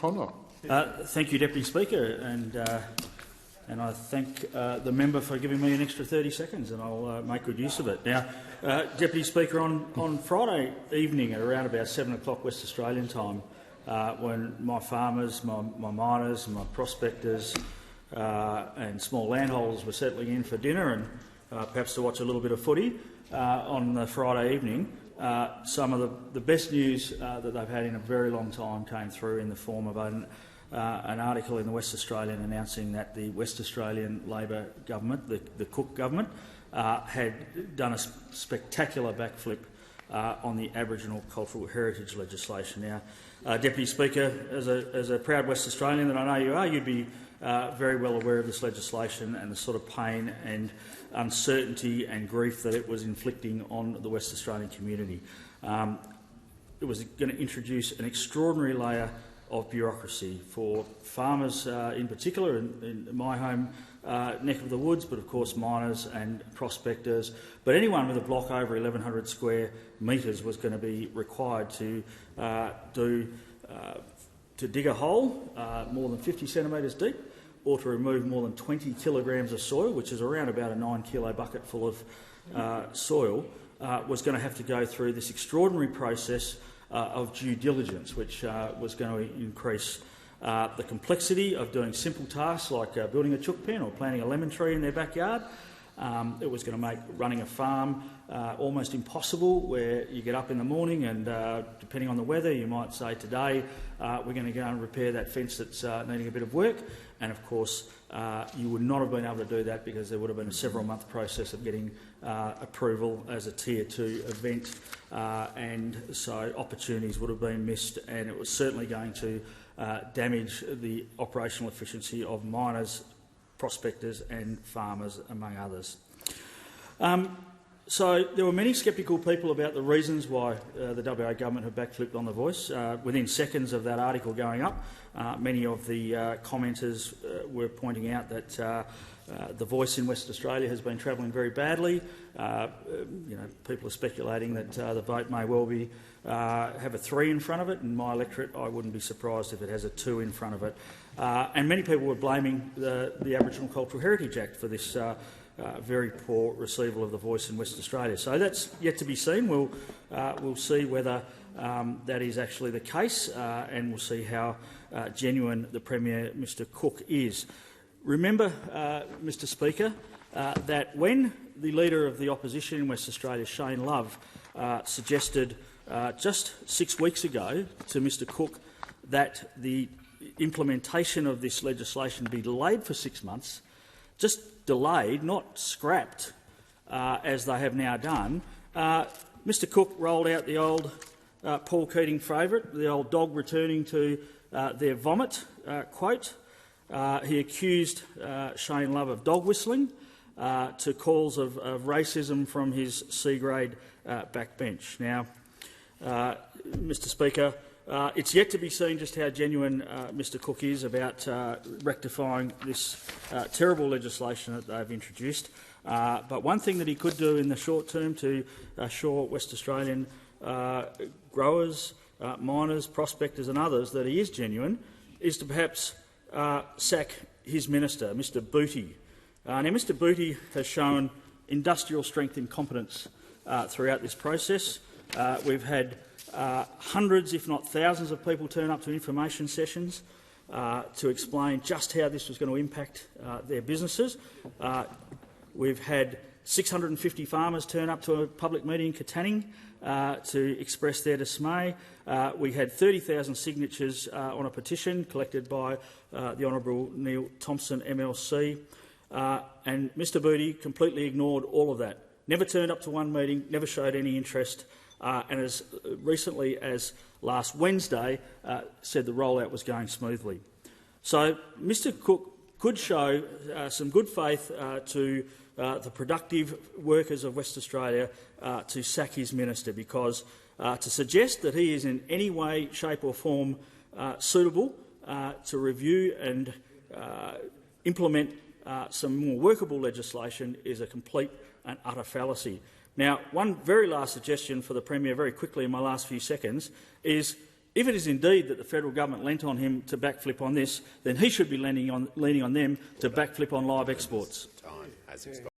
O'Connor. Thank you, Deputy Speaker, and I thank the member for giving me an extra 30 seconds, and I'll make good use of it. Now, Deputy Speaker, on Friday evening at around about 7 o'clock West Australian time, when my farmers, my miners, my prospectors and small landholders were settling in for dinner and perhaps to watch a little bit of footy on the Friday evening, some of the best news that they've had in a very long time came through in the form of an article in the West Australian announcing that the West Australian Labor government, the Cook government, had done a spectacular backflip on the Aboriginal cultural heritage legislation. Now, Deputy Speaker, as a proud West Australian that I know you are, you'd be very well aware of this legislation and the sort of pain and uncertainty and grief that it was inflicting on the West Australian community. It was going to introduce an extraordinary layer of bureaucracy for farmers in particular in my home neck of the woods, but of course miners and prospectors. But anyone with a block over 1,100 square metres was going to be required to dig a hole more than 50 centimetres deep, or to remove more than 20 kilograms of soil, which is around about a 9-kilo bucket full of soil, was going to have to go through this extraordinary process of due diligence, which was going to increase the complexity of doing simple tasks like building a chook pen or planting a lemon tree in their backyard. It was going to make running a farm almost impossible, where you get up in the morning and, depending on the weather, you might say, today we're going to go and repair that fence that's needing a bit of work. And of course, you would not have been able to do that because there would have been a several-month process of getting approval as a Tier 2 event, and so opportunities would have been missed, and it was certainly going to damage the operational efficiency of miners, prospectors and farmers, among others. So there were many sceptical people about the reasons why the WA government have backflipped on the Voice. Within seconds of that article going up, many of the commenters were pointing out that the Voice in West Australia has been travelling very badly. People are speculating that the vote may well be have a 3 in front of it. In my electorate, I wouldn't be surprised if it has a 2 in front of it. And many people were blaming the Aboriginal Cultural Heritage Act for this very poor receival of the Voice in West Australia. So that's yet to be seen. We'll see whether that is actually the case, and we'll see how genuine the Premier, Mr Cook, is. Remember, Mr Speaker, that when the Leader of the Opposition in West Australia, Shane Love, suggested just 6 weeks ago to Mr Cook that the implementation of this legislation be delayed for 6 months, just delayed, not scrapped, as they have now done, Mr Cook rolled out the old Paul Keating favourite, the old dog returning to their vomit quote. He accused Shane Love of dog whistling to calls of racism from his C-grade backbench. Now, Mr Speaker, it's yet to be seen just how genuine Mr Cook is about rectifying this terrible legislation that they've introduced. But one thing that he could do in the short term to assure West Australian growers, miners, prospectors and others that he is genuine is to perhaps sack his minister, Mr Booty. Now, Mr Booty has shown industrial strength and competence throughout this process. We've had hundreds, if not thousands, of people turn up to information sessions to explain just how this was going to impact their businesses. We've had 650 farmers turn up to a public meeting in Katanning to express their dismay. We had 30,000 signatures on a petition collected by the Honourable Neil Thompson MLC, and Mr Booty completely ignored all of that. Never turned up to one meeting, never showed any interest, and as recently as last Wednesday said the rollout was going smoothly. So Mr Cook could show some good faith to the productive workers of West Australia to sack his minister, because to suggest that he is in any way, shape or form suitable to review and implement some more workable legislation is a complete and utter fallacy. Now, one very last suggestion for the Premier, very quickly in my last few seconds, is if it is indeed that the federal government lent on him to backflip on this, then he should be leaning on them to backflip on live exports. Time has expired.